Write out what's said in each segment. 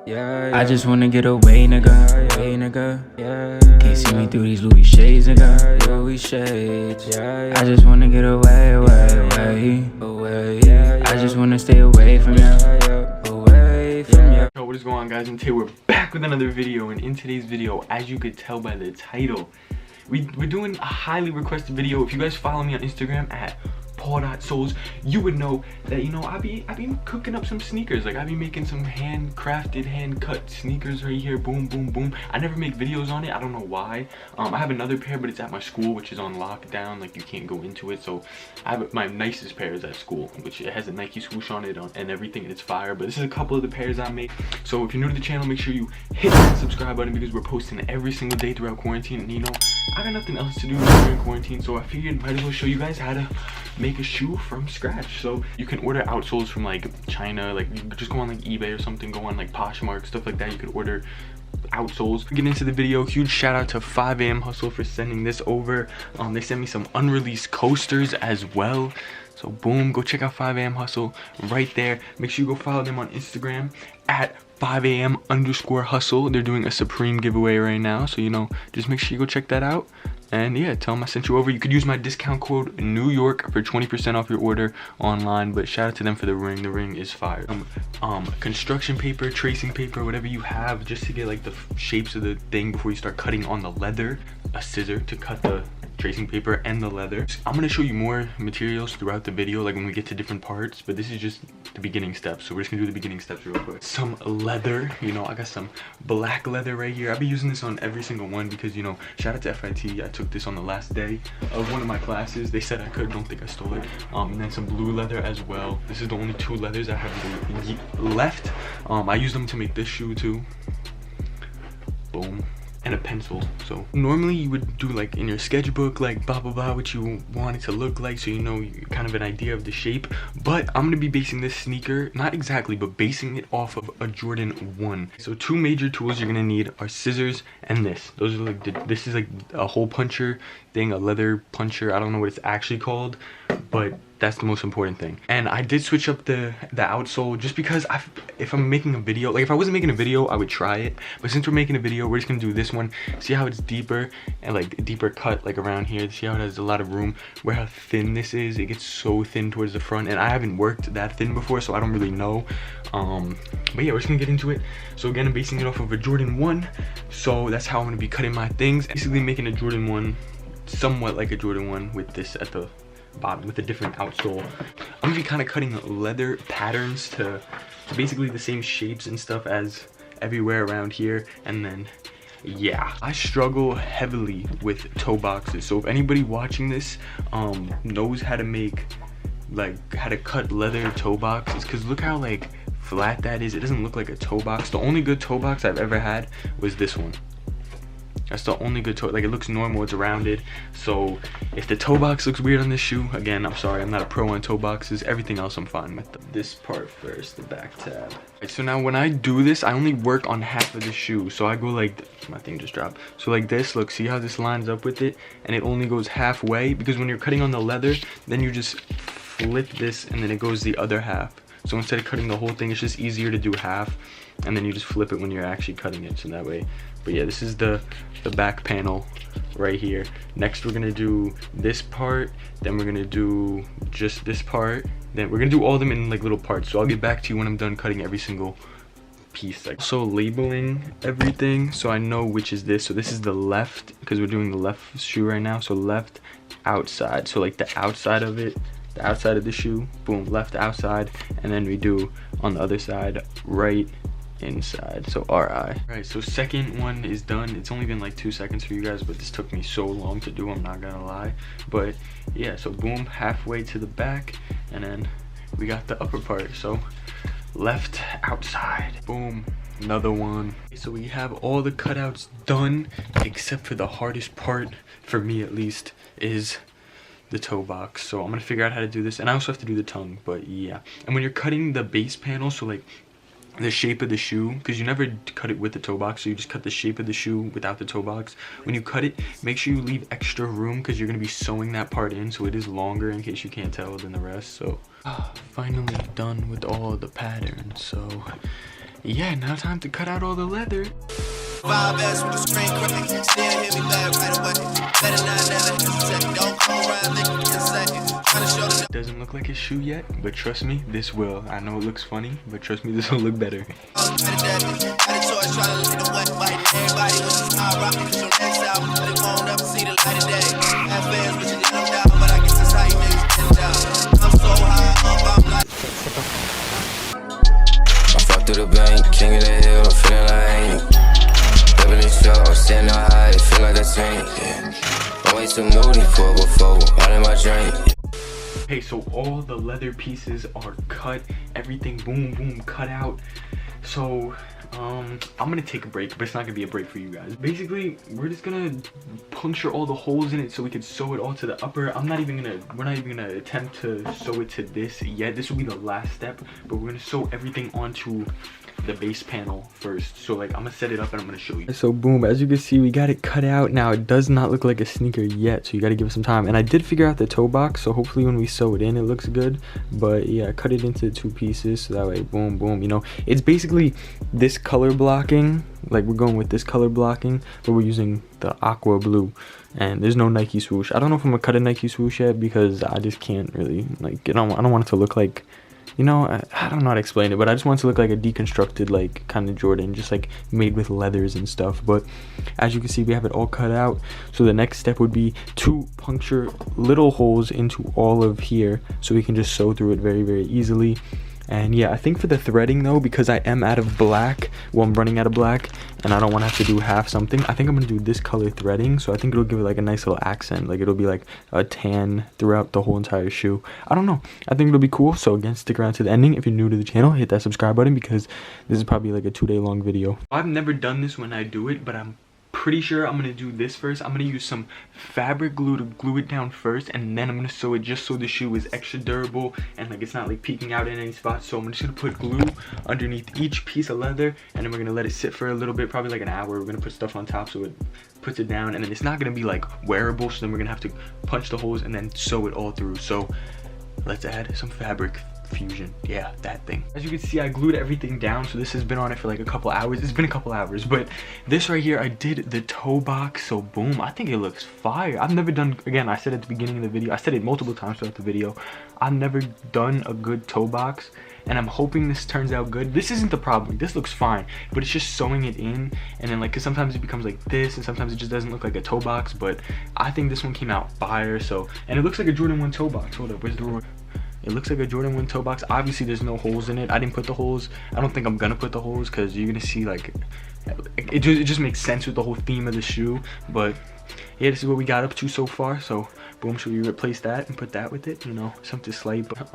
I just wanna get away, nigga. Hey, nigga. Can't see me through these Louis shades, nigga. Louis shades. I just wanna get away, away. I just wanna stay away from you. Away from you. Yo, what is going on, guys? And today we're back with another video. And in today's video, as you could tell by the title, we're doing a highly requested video. If you guys follow me on Instagram at paul.souls, you would know that, you know, I be cooking up some sneakers. Like, I be making some handcrafted, hand-cut sneakers right here. Boom, boom, boom. I never make videos on it. I don't know why. I have another pair, but it's at my school, which is on lockdown. Like, you can't go into it. So I have my nicest pair is at school, which it has a Nike swoosh on it and everything, and it's fire. But this is a couple of the pairs I made. So if you're new to the channel, make sure you hit that subscribe button, because we're posting every single day throughout quarantine. And, you know, I got nothing else to do during quarantine, so I figured might as well show you guys how to make a shoe from scratch. So you can order outsoles from like China, like you just go on like eBay or something, go on like Poshmark, stuff like that. You could order outsoles. Get into the video. Huge shout out to 5 AM Hustle for sending this over. They sent me some unreleased coasters as well. So boom, go check out 5 AM Hustle right there. Make sure you go follow them on Instagram at 5am_hustle. They're doing a Supreme giveaway right now, so, you know, just make sure you go check that out. And yeah, tell them I sent you over. You could use my discount code New York for 20% off your order online. But shout out to them for the ring. The ring is fire. Construction paper, tracing paper, whatever you have, just to get like the shapes of the thing before you start cutting on the leather. A scissor to cut the tracing paper and the leather. I'm gonna show you more materials throughout the video, like when we get to different parts, but this is just the beginning steps. So we're just gonna do the beginning steps real quick. Some leather, you know, I got some black leather right here. I'll be using this on every single one because, you know, shout out to FIT. I took this on the last day of one of my classes. They said I could, don't think I stole it. And then some blue leather as well. This is the only 2 leathers I have left. I use them to make this shoe too. Boom. And a pencil. So normally you would do like in your sketchbook, like blah blah blah, what you want it to look like, so you know kind of an idea of the shape. But I'm gonna be basing this sneaker, not exactly, but basing it off of a Jordan 1. So 2 major tools you're gonna need are scissors and this. Those are like this is like a hole puncher thing, a leather puncher. I don't know what it's actually called, but that's the most important thing. And I did switch up the outsole just because if I'm making a video, like if I wasn't making a video, I would try it. But since we're making a video, we're just gonna do this one. See how it's deeper and like deeper cut like around here. See how it has a lot of room, where how thin this is. It gets so thin towards the front, and I haven't worked that thin before, so I don't really know. But yeah, we're just gonna get into it. So again, I'm basing it off of a Jordan 1. So that's how I'm gonna be cutting my things. Basically making a Jordan 1 somewhat like a Jordan 1 with this at the bottom with a different outsole. I'm gonna be kind of cutting leather patterns to basically the same shapes and stuff as everywhere around here. And then yeah, I struggle heavily with toe boxes, so if anybody watching this knows how to make, like, how to cut leather toe boxes, because look how like flat that is. It doesn't look like a toe box. The only good toe box I've ever had was this one. That's the only good toe, like it looks normal, it's rounded. So if the toe box looks weird on this shoe, again, I'm sorry, I'm not a pro on toe boxes. Everything else I'm fine with. This part first, the back tab. Right, so now when I do this, I only work on half of the shoe. So I go like, my thing just dropped. So like this, look, see how this lines up with it? And it only goes halfway, because when you're cutting on the leather, then you just flip this and then it goes the other half. So instead of cutting the whole thing, it's just easier to do half, and then you just flip it when you're actually cutting it, so that way. But yeah, this is the back panel right here. Next we're gonna do this part, then we're gonna do just this part, then we're gonna do all of them in like little parts. So I'll get back to you when I'm done cutting every single piece. Also labeling everything so I know which is this. So this is the left, because we're doing the left shoe right now. So left outside, so like the outside of it, the outside of the shoe, boom, left outside. And then we do on the other side, right inside, so RI. Right, so second one is done. It's only been like 2 seconds for you guys, but this took me so long to do, I'm not gonna lie. But yeah, so boom, halfway to the back, and then we got the upper part. So left outside, boom, another one. So we have all the cutouts done, except for the hardest part, for me at least, is the toe box. So I'm gonna figure out how to do this, and I also have to do the tongue. But yeah, and when you're cutting the base panel, so like the shape of the shoe, because you never cut it with the toe box, so you just cut the shape of the shoe without the toe box. When you cut it, make sure you leave extra room, because you're going to be sewing that part in, so it is longer in case you can't tell than the rest. So finally done with all of the patterns. So yeah, now time to cut out all the leather. Doesn't look like a shoe yet, but trust me, this will. I know it looks funny, but trust me, this will look better. Through the bank, king of the hill, I'm feeling like living this show, I'm standing high, feel like a saint, yeah. I'm way too moody for before, all in my drink. Okay, so all the leather pieces are cut, everything boom boom cut out. So I'm gonna take a break, but it's not gonna be a break for you guys. Basically, we're just gonna puncture all the holes in it so we can sew it all to the upper. we're not even gonna attempt to sew it to this yet. This will be the last step, but we're gonna sew everything onto the base panel first. So like, I'm gonna set it up and I'm gonna show you. So boom, as you can see, we got it cut out. Now it does not look like a sneaker yet, so you gotta give it some time. And I did figure out the toe box, so hopefully when we sew it in, it looks good. But yeah, I cut it into 2 pieces, so that way, boom, boom, you know, it's basically this color blocking. Like, we're going with this color blocking, but we're using the aqua blue. And there's no Nike swoosh. I don't know if I'm gonna cut a Nike swoosh yet, because I just can't really, like, I don't want it to look like, you know, I don't know how to explain it, but I just want it to look like a deconstructed, like, kind of Jordan, just like made with leathers and stuff. But as you can see, we have it all cut out. So the next step would be to puncture little holes into all of here, so we can just sew through it very, very easily. And yeah, I think for the threading though, because I am out of black, well, I'm running out of black, and I don't want to have to do half something, I think I'm gonna do this color threading. So I think it'll give it like a nice little accent, like it'll be like a tan throughout the whole entire shoe. I don't know, I think it'll be cool. So again, stick around to the ending. If you're new to the channel, hit that subscribe button, because this is probably like a 2-day long video. I've never done this when I do it, but I'm pretty sure I'm gonna do this first. I'm gonna use some fabric glue to glue it down first, and then I'm gonna sew it just so the shoe is extra durable and like it's not like peeking out in any spots. So I'm just gonna put glue underneath each piece of leather, and then we're gonna let it sit for a little bit, probably like an hour. We're gonna put stuff on top so it puts it down, and then it's not gonna be like wearable, so then we're gonna have to punch the holes and then sew it all through. So let's add some fabric fusion, yeah, that thing. As you can see, I glued everything down, so this has been on it for like a couple hours. It's been a couple hours, but this right here, I did the toe box. So boom, I think it looks fire. I've never done, again, I said at the beginning of the video, I said it multiple times throughout the video, I've never done a good toe box, and I'm hoping this turns out good. This isn't the problem, this looks fine, but it's just sewing it in, and then like, cause sometimes it becomes like this, and sometimes it just doesn't look like a toe box. But I think this one came out fire. So, and it looks like a Jordan 1 toe box. Hold up, where's the roar? It looks like a Jordan 1 toe box. Obviously there's no holes in it. I didn't put the holes. I don't think I'm gonna put the holes, because you're gonna see like it just makes sense with the whole theme of the shoe. But yeah, this is what we got up to so far. So boom, should we replace that and put that with it, you know, something slight. But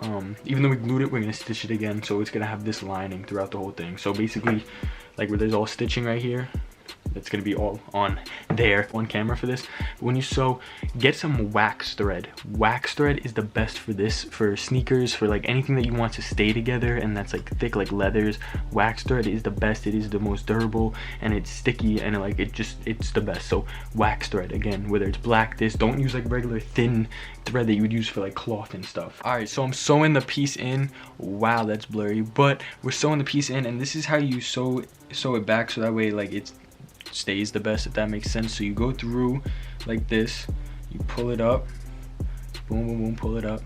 even though we glued it, we're gonna stitch it again, so it's gonna have this lining throughout the whole thing. So basically, like where there's all stitching right here, that's gonna be all on there on camera for this. When you sew, get some wax thread. Wax thread is the best for this, for sneakers, for like anything that you want to stay together and that's like thick, like leathers. Wax thread is the best. It is the most durable, and it's sticky, and it's the best. So wax thread, again, whether it's black, this, don't use like regular thin thread that you would use for like cloth and stuff. All right, so I'm sewing the piece in. Wow, that's blurry, but we're sewing the piece in, and this is how you sew it back, so that way like it stays the best, if that makes sense. So you go through like this, you pull it up, boom boom boom, pull it up,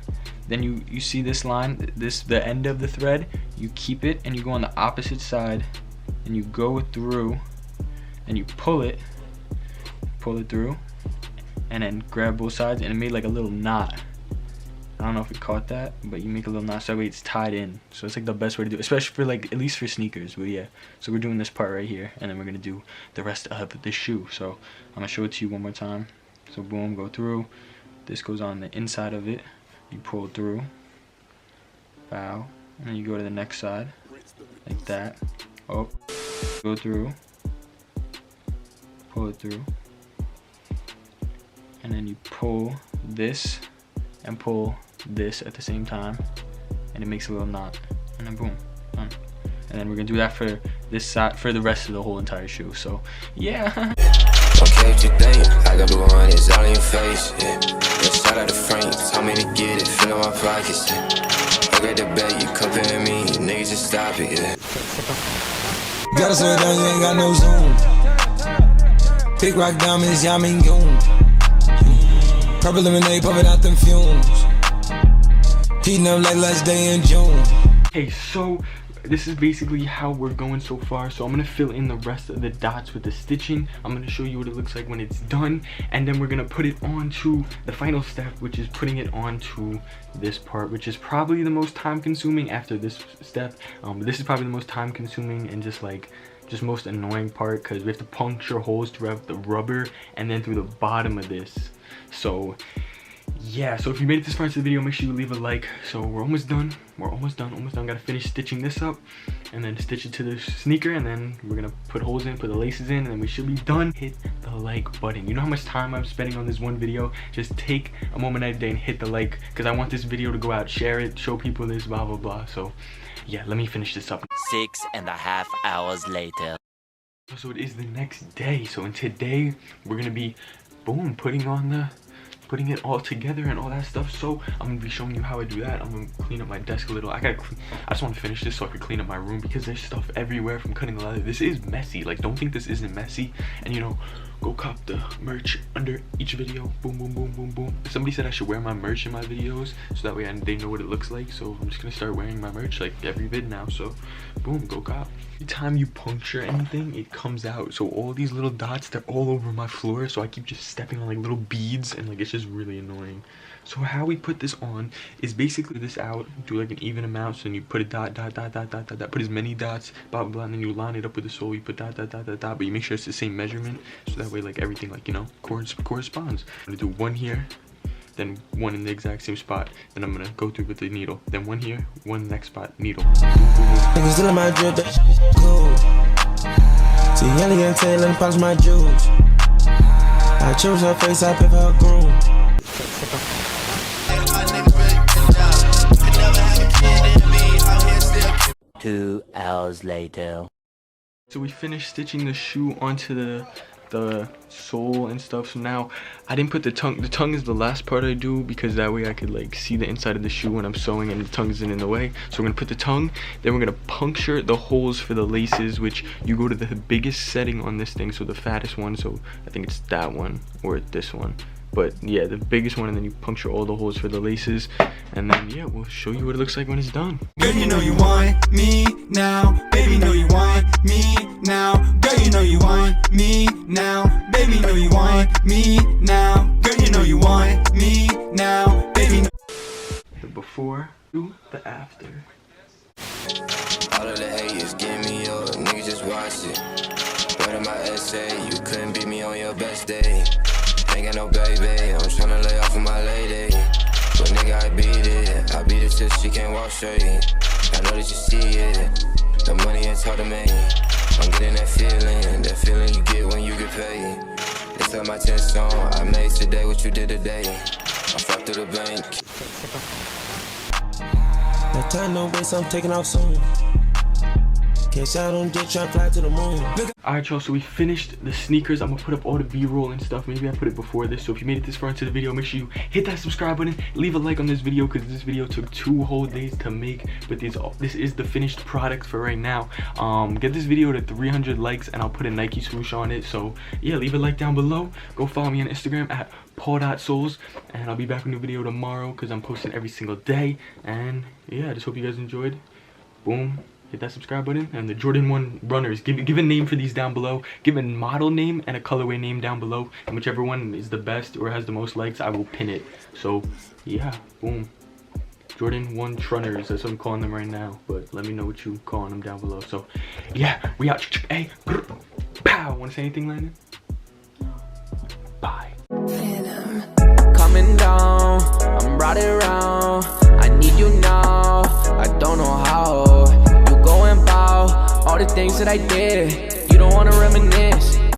then you see this line, the end of the thread, you keep it and you go on the opposite side and you go through and you pull it through, and then grab both sides, and it made like a little knot. I don't know if you caught that, but you make a little knot so that way it's tied in. So it's like the best way to do it, especially for like, at least for sneakers. But yeah, so we're doing this part right here, and then we're gonna do the rest of the shoe. So I'm gonna show it to you one more time. So boom, go through, this goes on the inside of it, you pull it through, bow, and then you go to the next side like that. Oh, go through, pull it through, and then you pull this and pull this at the same time, and it makes a little knot, and then boom, done. And then we're gonna do that for this side, for the rest of the whole entire shoe. So yeah. Okay, what you think? I got blue on, it's all in your face, yeah. Shout out to Frank, tell me to get it, fill in my pockets, yeah. Look at the bet, you comparing me, niggas just stop it, yeah. Gotta slow it down, you ain't got no zoom. Big rock diamonds, yeah, I'm in goon. Purple lemonade, pop it out them fumes. Heating up like last day in June. Okay, so this is basically how we're going so far. So I'm gonna fill in the rest of the dots with the stitching. I'm gonna show you what it looks like when it's done, and then we're gonna put it onto the final step, which is putting it onto this part, which is probably the most time consuming after this step. This is probably the most time consuming and just most annoying part, because we have to puncture holes throughout the rubber and then through the bottom of this. So yeah, so if you made it this far into the video, make sure you leave a like. So we're almost done. Gotta finish stitching this up and then stitch it to the sneaker, and then we're gonna put holes in, put the laces in, and then we should be done. Hit the like button. You know how much time I'm spending on this one video? Just take a moment out of the day and hit the like, because I want this video to go out, share it, show people this, blah blah blah. So yeah, let me finish this up. 6.5 hours later. So it is the next day. So in today we're gonna be boom putting it all together and all that stuff. So I'm gonna be showing you how I do that. I'm gonna clean up my desk a little. I just want to finish this so I can clean up my room, because there's stuff everywhere from cutting the leather. This is messy. Like, don't think this isn't messy. And you know, go cop the merch under each video. Boom boom boom boom boom. Somebody said I should wear my merch in my videos so that way they know what it looks like. So I'm just gonna start wearing my merch like every vid now. So boom, go cop. Every time you puncture anything, it comes out. So all these little dots, they're all over my floor, so I keep just stepping on like little beads, and like it's just really annoying. So how we put this on is basically this out, do like an even amount. So then you put a dot, put as many dots, blah blah blah, and then you line it up with the sole. You put dot, but you make sure it's the same measurement, so that way like everything, like, you know, corresponds. I'm gonna do one here, then one in the exact same spot, then I'm gonna go through with the needle, then one here, one next spot, needle. Niggas still in my drip, that cool. See, Ellie and Taylor and polish my jewels. I chose her face, I pick her groom. 2 hours later. So we finished stitching the shoe onto the sole and stuff. So now I didn't put the tongue. The tongue is the last part I do, because that way I could like see the inside of the shoe when I'm sewing and the tongue isn't in the way. So we're gonna put the tongue, then we're gonna puncture the holes for the laces, which you go to the biggest setting on this thing, so the fattest one. So I think it's that one or this one, but yeah, the biggest one, and then you puncture all the holes for the laces, and then yeah, we'll show you what it looks like when it's done. Girl, you know you want me now. Baby, know you want me now. Girl, you know you want me now. Baby, know you want me now. Girl, you know you want me now. Baby, The before to the after. All of the haters give me up, niggas just watch it. Writing my essay, you couldn't beat me on your best day. Ain't got no baby, I'm tryna lay off of my lady. But nigga, I beat it till she can't walk straight. I know that you see it, the money is hard to make. I'm getting that feeling you get when you get paid. It's like my 10th song, I made today what you did today. I fucked through the bank. no time, no waste, I'm taking off soon. Case I don't just try to fly to the moon. Alright y'all, so we finished the sneakers. I'm gonna put up all the b-roll and stuff. Maybe I put it before this. So if you made it this far into the video, make sure you hit that subscribe button, leave a like on this video, because this video took 2 whole days to make, but this is the finished product for right now. Get this video to 300 likes and I'll put a Nike swoosh on it. So yeah, leave a like down below. Go follow me on Instagram at paul.souls, and I'll be back with a new video tomorrow, because I'm posting every single day. And yeah, I just hope you guys enjoyed. Boom. Hit that subscribe button. And the Jordan 1 runners, give a name for these down below. Give a model name and a colorway name down below, and whichever one is the best or has the most likes, I will pin it. So yeah, boom. Jordan 1 trunners, that's what I'm calling them right now, but let me know what you calling them down below. So yeah, we out. Hey, pow. Want to say anything, Landon? Bye. Coming down, I'm riding around. I need you now, I don't know how. You go and bow all the things that I did. You don't wanna reminisce.